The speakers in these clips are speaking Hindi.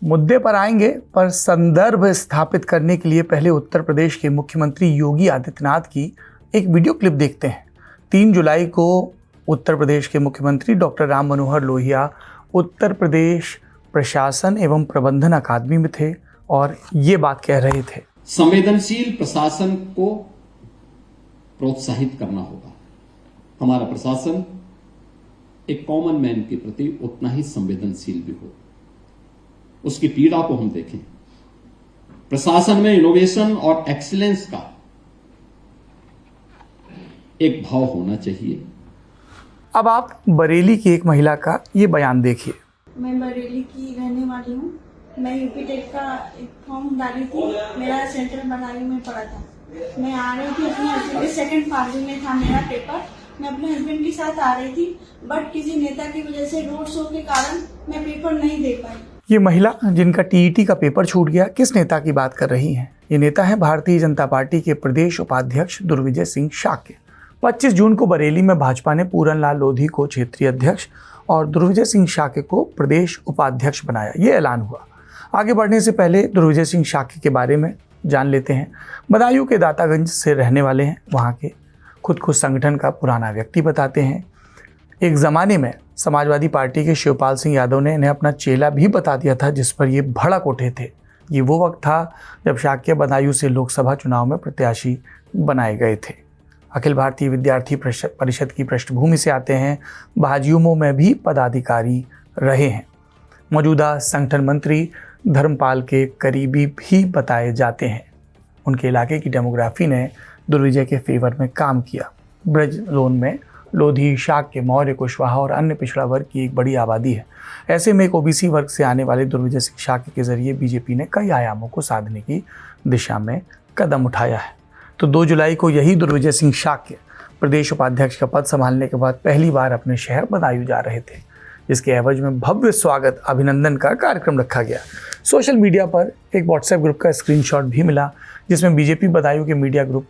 मुद्दे पर आएंगे, पर संदर्भ स्थापित करने के लिए पहले उत्तर प्रदेश के मुख्यमंत्री योगी आदित्यनाथ की एक वीडियो क्लिप देखते हैं। 3 जुलाई को उत्तर प्रदेश के मुख्यमंत्री डॉक्टर राम मनोहर लोहिया उत्तर प्रदेश प्रशासन एवं प्रबंधन अकादमी में थे और ये बात कह रहे थे। संवेदनशील प्रशासन को प्रोत्साहित करना होगा। हमारा प्रशासन एक कॉमन मैन के प्रति उतना ही संवेदनशील भी हो। उसकी पीड़ा को हम देखें। प्रशासन में इनोवेशन और एक्सीलेंस का एक भाव होना चाहिए। अब आप बरेली की एक महिला का ये बयान देखिए। मैं बरेली की रहने वाली हूँ। मैं यूपी टेट का एक फॉर्म डाली थी। मेरा सेंटर बदायूं में पड़ा था। मैं आ रही थी अपने हस्बैंड के, सेकंड फरवरी में था मेरा पेपर। मैं अपने हस्बैंड के साथ आ रही थी, बट किसी नेता की वजह से रोड शो के कारण मैं पेपर नहीं दे पाई। ये महिला जिनका टीईटी का पेपर छूट गया, किस नेता की बात कर रही हैं? ये नेता है भारतीय जनता पार्टी के प्रदेश उपाध्यक्ष दुर्विजय सिंह शाक्य। 25 जून को बरेली में भाजपा ने पूरन लाल लोधी को क्षेत्रीय अध्यक्ष और दुर्विजय सिंह शाक्य को प्रदेश उपाध्यक्ष बनाया। ये ऐलान हुआ। आगे बढ़ने से पहले दुर्विजय सिंह शाक्य के बारे में जान लेते हैं। बदायूं के दातागंज से रहने वाले हैं। वहाँ के खुद को संगठन का पुराना व्यक्ति बताते हैं। एक ज़माने में समाजवादी पार्टी के शिवपाल सिंह यादव ने इन्हें अपना चेला भी बता दिया था, जिस पर ये भड़क उठे थे। ये वो वक्त था जब शाक्य बदायूं से लोकसभा चुनाव में प्रत्याशी बनाए गए थे। अखिल भारतीय विद्यार्थी परिषद की पृष्ठभूमि से आते हैं। भाजयुमो में भी पदाधिकारी रहे हैं। मौजूदा संगठन मंत्री धर्मपाल के करीबी भी बताए जाते हैं। उनके इलाके की डेमोग्राफी ने दुर्विजय के फेवर में काम किया। ब्रज जोन में लोधी, शाक्य, मौर्य, कुशवाहा और अन्य पिछड़ा वर्ग की एक बड़ी आबादी है। ऐसे में एक ओबीसी वर्ग से आने वाले दुर्विजय सिंह शाक्य के जरिए बीजेपी ने कई आयामों को साधने की दिशा में कदम उठाया है। तो 2 जुलाई को यही दुर्विजय सिंह शाक्य प्रदेश उपाध्यक्ष का पद संभालने के बाद पहली बार अपने शहर बदायूं जा रहे थे, जिसके एवज में भव्य स्वागत अभिनंदन का कार्यक्रम रखा गया। सोशल मीडिया पर एक व्हाट्सएप ग्रुप का स्क्रीनशॉट भी मिला, जिसमें बीजेपी बदायूं के मीडिया ग्रुप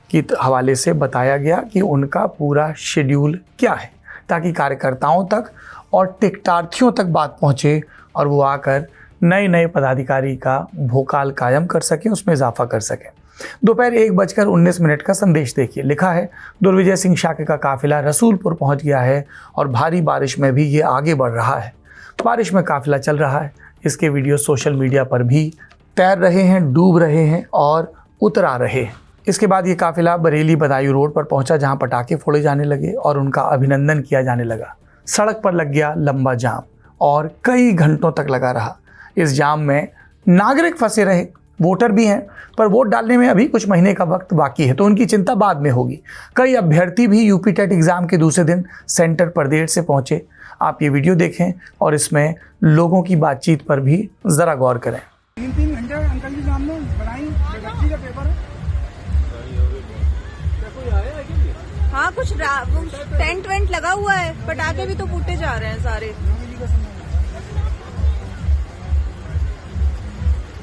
के हवाले से बताया गया कि उनका पूरा शेड्यूल क्या है, ताकि कार्यकर्ताओं तक और टिकटार्थियों तक बात पहुंचे और वो आकर नए नए पदाधिकारी का भोकाल कायम कर सकें, उसमें इजाफा कर सकें। दोपहर 1:19 का संदेश देखिए। लिखा है, दुर्विजय सिंह शाक्य का काफिला रसूलपुर पहुंच गया है और भारी बारिश में भी ये आगे बढ़ रहा है। बारिश में काफिला चल रहा है। इसके वीडियो सोशल मीडिया पर भी तैर रहे हैं, डूब रहे हैं और उतर आ रहे हैं। इसके बाद ये काफिला बरेली बदायूं रोड पर पहुंचा, जहां पटाखे फोड़े जाने लगे और उनका अभिनंदन किया जाने लगा। सड़क पर लग गया लंबा जाम और कई घंटों तक लगा रहा। इस जाम में नागरिक फंसे रहे, वोटर भी हैं, पर वोट डालने में अभी कुछ महीने का वक्त बाकी है, तो उनकी चिंता बाद में होगी। कई अभ्यर्थी भी यूपी टेट एग्जाम के दूसरे दिन सेंटर पर देर से पहुंचे। आप ये वीडियो देखें और इसमें लोगों की बातचीत पर भी जरा गौर करें। 3 घंटे अंकल जी सामने बनाई बच्ची का पेपर है। हाँ, कुछ टेंट वेंट लगा हुआ है, पटाखे भी तो फूटे जा रहे हैं सारे।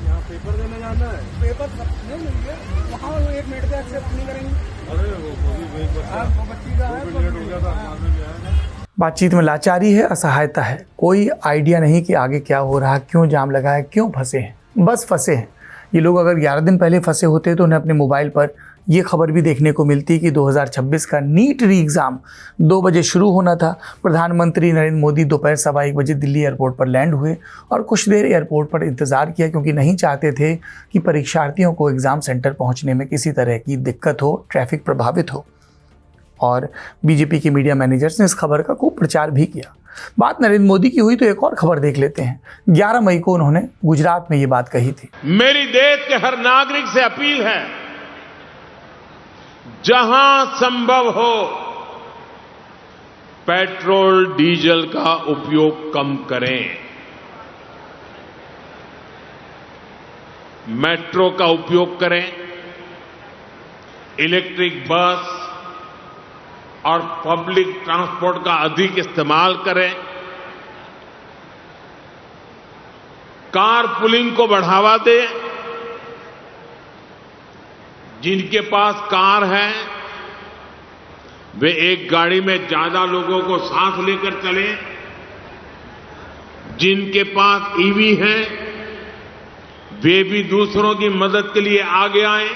यहाँ पेपर देने जाना है, पेपर नहीं मिलेंगे वहाँ, 1 मिनट से एक्सेप्ट नहीं करेंगे। अरे वो बच्ची का है। बातचीत में लाचारी है, असहायता है। कोई आइडिया नहीं कि आगे क्या हो रहा है, क्यों जाम लगा है, क्यों फंसे हैं। बस फंसे हैं। ये लोग अगर 11 दिन पहले फंसे होते तो उन्हें अपने मोबाइल पर ये खबर भी देखने को मिलती कि 2026 का नीट री एग्ज़ाम 2 बजे शुरू होना था। प्रधानमंत्री नरेंद्र मोदी दोपहर 1:15 बजे दिल्ली एयरपोर्ट पर लैंड हुए और कुछ देर एयरपोर्ट पर इंतज़ार किया, क्योंकि नहीं चाहते थे कि परीक्षार्थियों को एग्ज़ाम सेंटर पहुंचने में किसी तरह की दिक्कत हो, ट्रैफिक प्रभावित हो। और बीजेपी के मीडिया मैनेजर्स ने इस खबर का खूब प्रचार भी किया। बात नरेंद्र मोदी की हुई तो एक और खबर देख लेते हैं। 11 मई को उन्होंने गुजरात में ये बात कही थी। मेरी देश के हर नागरिक से अपील है, जहां संभव हो पेट्रोल डीजल का उपयोग कम करें। मेट्रो का उपयोग करें, इलेक्ट्रिक बस और पब्लिक ट्रांसपोर्ट का अधिक इस्तेमाल करें। कार पुलिंग को बढ़ावा दें। जिनके पास कार है वे एक गाड़ी में ज्यादा लोगों को साथ लेकर चलें। जिनके पास ईवी है वे भी दूसरों की मदद के लिए आगे आए।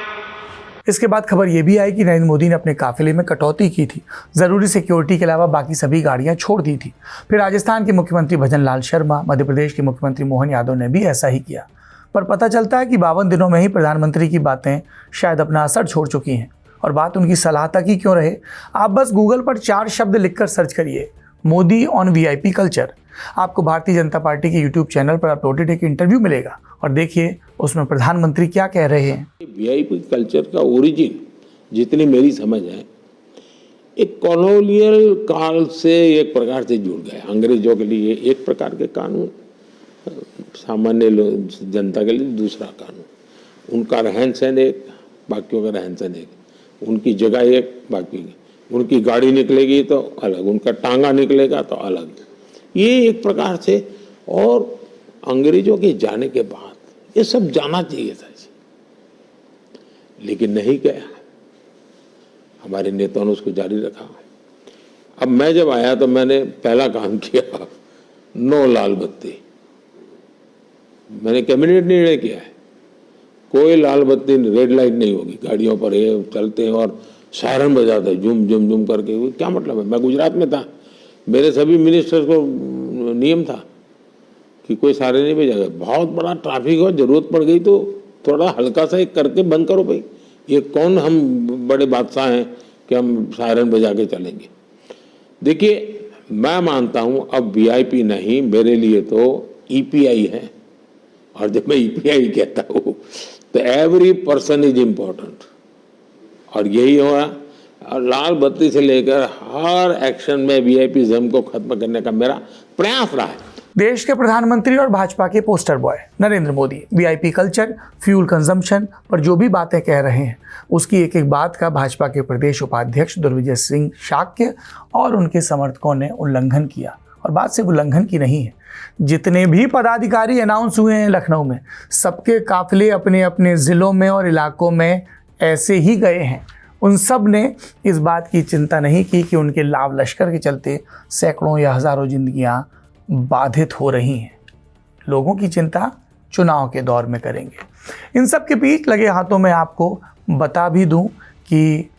इसके बाद खबर यह भी आई कि नरेंद्र मोदी ने अपने काफिले में कटौती की थी, जरूरी सिक्योरिटी के अलावा बाकी सभी गाड़ियां छोड़ दी थी। फिर राजस्थान के मुख्यमंत्री भजनलाल शर्मा, मध्य प्रदेश के मुख्यमंत्री मोहन यादव ने भी ऐसा ही किया। पर पता चलता है कि 52 दिनों में ही प्रधानमंत्री की बातें शायद अपना असर छोड़ चुकी हैं। और बात उनकी सलाह तक ही क्यों रहे, आप बस गूगल पर 4 शब्द लिखकर सर्च करिए, मोदी ऑन वीआईपी कल्चर। आपको भारतीय जनता पार्टी के यूट्यूब चैनल पर अपलोडेड एक इंटरव्यू मिलेगा और देखिए उसमें प्रधानमंत्री क्या कह रहे हैं। वीआईपी कल्चर का ओरिजिन जितनी मेरी समझ है, एक कॉलोनियल काल से एक प्रकार से जुड़ गए। अंग्रेजों के लिए एक प्रकार के कानून, सामान्य जनता के लिए दूसरा कानून। उनका रहन सहन एक, बाकियों का रहन सहन एक, उनकी जगह एक, बाकी उनकी गाड़ी निकलेगी तो अलग, उनका टांगा निकलेगा तो अलग। ये एक प्रकार से, और अंग्रेजों के जाने के बाद ये सब जाना चाहिए था जी, लेकिन नहीं गया। हमारे नेताओं ने उसको जारी रखा। अब मैं जब आया तो मैंने पहला काम किया, 9 लाल बत्ती। मैंने कैबिनेट निर्णय किया है, कोई लाल बत्ती, रेड लाइट नहीं होगी गाड़ियों पर। ये चलते हैं और सायरन बजाते हैं झूम झूम झूम करके। क्या मतलब है? मैं गुजरात में था, मेरे सभी मिनिस्टर्स को नियम था कि कोई सायरन नहीं बजाएगा। बहुत बड़ा ट्रैफिक हो, जरूरत पड़ गई तो थोड़ा हल्का सा एक करके बंद करो भाई। ये कौन हम बड़े बादशाह हैं कि हम सायरन बजा के चलेंगे? देखिए, मैं मानता हूं अब वीआईपी नहीं, मेरे लिए तो ईपीआई है। और जब मैं ईपीआई कहता हूं तो एवरी पर्सन इज इम्पोर्टेंट, और यही हुआ। और लाल बत्ती से लेकर हर एक्शन में वीआईपीज़म को खत्म करने का मेरा प्रयास रहा है। देश के प्रधानमंत्री और भाजपा के poster boy Narendra Modi VIP culture, fuel consumption पर जो भी बातें कह रहे हैं, उसकी एक एक बात का भाजपा के प्रदेश उपाध्यक्ष दुर्विजय सिंह शाक्य और उनके समर्थकों ने उल्लंघन किया। और बात सिर्फ उल्लंघन की नहीं है, जितने भी पदाधिकारी अनाउंस हुए हैं लखनऊ में, सबके काफिले अपने अपने ज़िलों में और इलाकों में ऐसे ही गए हैं। उन सब ने इस बात की चिंता नहीं की कि उनके लाव लश्कर के चलते सैकड़ों या हज़ारों जिंदगियां बाधित हो रही हैं। लोगों की चिंता चुनाव के दौर में करेंगे। इन सब के बीच लगे हाथों में आपको बता भी दूं कि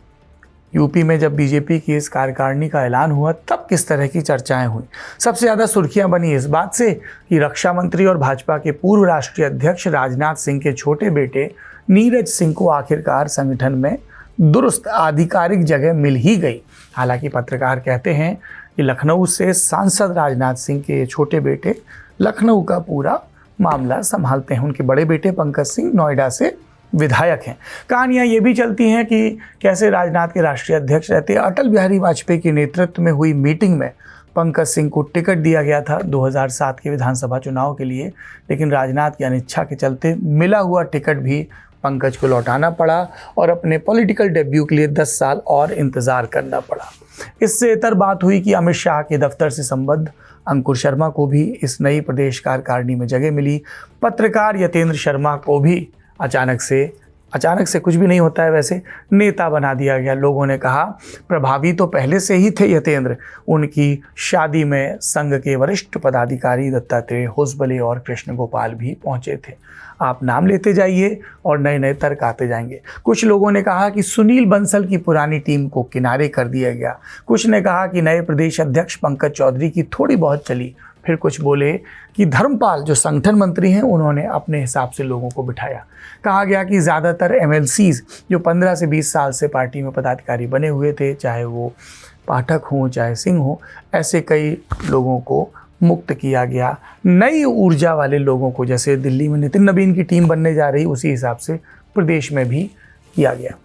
यूपी में जब बीजेपी की इस कार्यकारिणी का ऐलान हुआ तब किस तरह की चर्चाएं हुई। सबसे ज़्यादा सुर्खियां बनी इस बात से कि रक्षा मंत्री और भाजपा के पूर्व राष्ट्रीय अध्यक्ष राजनाथ सिंह के छोटे बेटे नीरज सिंह को आखिरकार संगठन में दुरुस्त आधिकारिक जगह मिल ही गई। हालांकि पत्रकार कहते हैं कि लखनऊ से सांसद राजनाथ सिंह के छोटे बेटे लखनऊ का पूरा मामला संभालते हैं। उनके बड़े बेटे पंकज सिंह नोएडा से विधायक हैं। कहानियां ये भी चलती हैं कि कैसे राजनाथ के राष्ट्रीय अध्यक्ष रहते अटल बिहारी वाजपेयी के नेतृत्व में हुई मीटिंग में पंकज सिंह को टिकट दिया गया था 2007 के विधानसभा चुनाव के लिए, लेकिन राजनाथ की अनिच्छा के चलते मिला हुआ टिकट भी पंकज को लौटाना पड़ा और अपने पॉलिटिकल डेब्यू के लिए 10 साल और इंतज़ार करना पड़ा। इससे इतर बात हुई कि अमित शाह के दफ्तर से संबद्ध अंकुर शर्मा को भी इस नई प्रदेश कार्यकारिणी में जगह मिली। पत्रकार यतेंद्र शर्मा को भी अचानक से कुछ भी नहीं होता है वैसे, नेता बना दिया गया। लोगों ने कहा प्रभावी तो पहले से ही थे यतेंद्र। उनकी शादी में संघ के वरिष्ठ पदाधिकारी दत्तात्रेय होसबले और कृष्ण गोपाल भी पहुंचे थे। आप नाम लेते जाइए और नए नए तर्क आते जाएंगे। कुछ लोगों ने कहा कि सुनील बंसल की पुरानी टीम को किनारे कर दिया गया। कुछ ने कहा कि नए प्रदेश अध्यक्ष पंकज चौधरी की थोड़ी बहुत चली। फिर कुछ बोले कि धर्मपाल जो संगठन मंत्री हैं उन्होंने अपने हिसाब से लोगों को बिठाया। कहा गया कि ज़्यादातर एमएलसीज जो 15 से 20 साल से पार्टी में पदाधिकारी बने हुए थे, चाहे वो पाठक हों चाहे सिंह हों, ऐसे कई लोगों को मुक्त किया गया। नई ऊर्जा वाले लोगों को, जैसे दिल्ली में नितिन नवीन की टीम बनने जा रही, उसी हिसाब से प्रदेश में भी किया गया।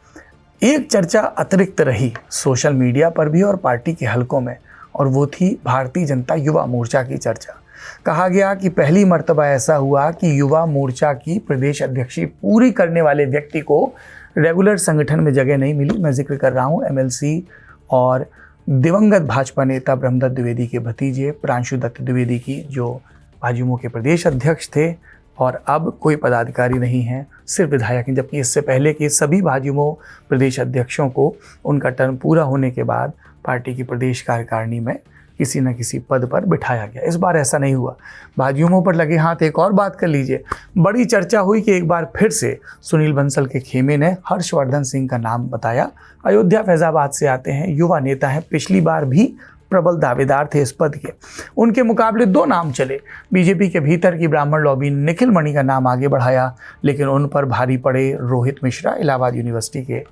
एक चर्चा अतिरिक्त रही सोशल मीडिया पर भी और पार्टी के हलकों में, और वो थी भारतीय जनता युवा मोर्चा की चर्चा। कहा गया कि पहली मर्तबा ऐसा हुआ कि युवा मोर्चा की प्रदेश अध्यक्षी पूरी करने वाले व्यक्ति को रेगुलर संगठन में जगह नहीं मिली। मैं जिक्र कर रहा हूँ एमएलसी और दिवंगत भाजपा नेता ब्रह्मदत्त द्विवेदी के भतीजे प्रांशु दत्त द्विवेदी की, जो भाजयुमो के प्रदेश अध्यक्ष थे और अब कोई पदाधिकारी नहीं है, सिर्फ विधायक हैं। जबकि इससे पहले के सभी भाजयुमो प्रदेश अध्यक्षों को उनका टर्म पूरा होने के बाद पार्टी की प्रदेश कार्यकारिणी में किसी न किसी पद पर बिठाया गया। इस बार ऐसा नहीं हुआ। भाजयुमों पर लगे हाथ एक और बात कर लीजिए। बड़ी चर्चा हुई कि एक बार फिर से सुनील बंसल के खेमे ने हर्षवर्धन सिंह का नाम बताया। अयोध्या फैजाबाद से आते हैं, युवा नेता हैं, पिछली बार भी प्रबल दावेदार थे इस पद के। उनके मुकाबले 2 नाम चले। बीजेपी के भीतर की ब्राह्मण लॉबी ने निखिल मणि का नाम आगे बढ़ाया, लेकिन उन पर भारी पड़े रोहित मिश्रा। इलाहाबाद यूनिवर्सिटी के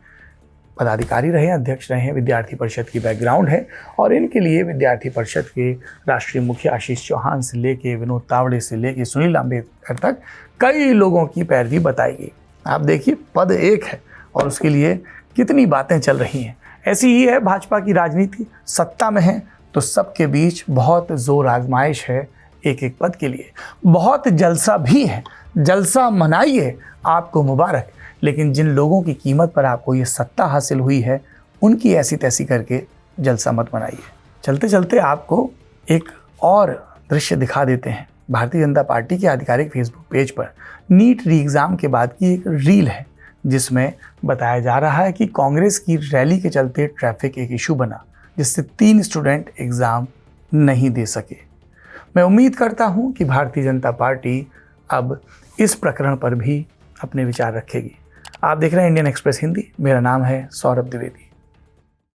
पदाधिकारी रहे, अध्यक्ष रहे, विद्यार्थी परिषद की बैकग्राउंड है और इनके लिए विद्यार्थी परिषद के राष्ट्रीय मुखिया आशीष चौहान से लेके विनोद तावड़े से लेके सुनील अंबेडकर तक कई लोगों की पैरवी बताई गई। आप देखिए, पद एक है और उसके लिए कितनी बातें चल रही हैं। ऐसी ही है भाजपा की राजनीति। सत्ता में है तो सबके बीच बहुत जोर आजमाइश है एक एक पद के लिए। बहुत जलसा भी है, जलसा मनाइए, आपको मुबारक। लेकिन जिन लोगों की कीमत पर आपको ये सत्ता हासिल हुई है, उनकी ऐसी तैसी करके जलसा मत बनाइए। चलते चलते आपको एक और दृश्य दिखा देते हैं। भारतीय जनता पार्टी के आधिकारिक फेसबुक पेज पर नीट री एग्ज़ाम के बाद की एक रील है, जिसमें बताया जा रहा है कि कांग्रेस की रैली के चलते ट्रैफिक एक इशू बना, जिससे 3 स्टूडेंट एग्ज़ाम नहीं दे सके। मैं उम्मीद करता हूं कि भारतीय जनता पार्टी अब इस प्रकरण पर भी अपने विचार रखेगी। आप देख रहे हैं इंडियन एक्सप्रेस हिंदी। मेरा नाम है सौरभ द्विवेदी।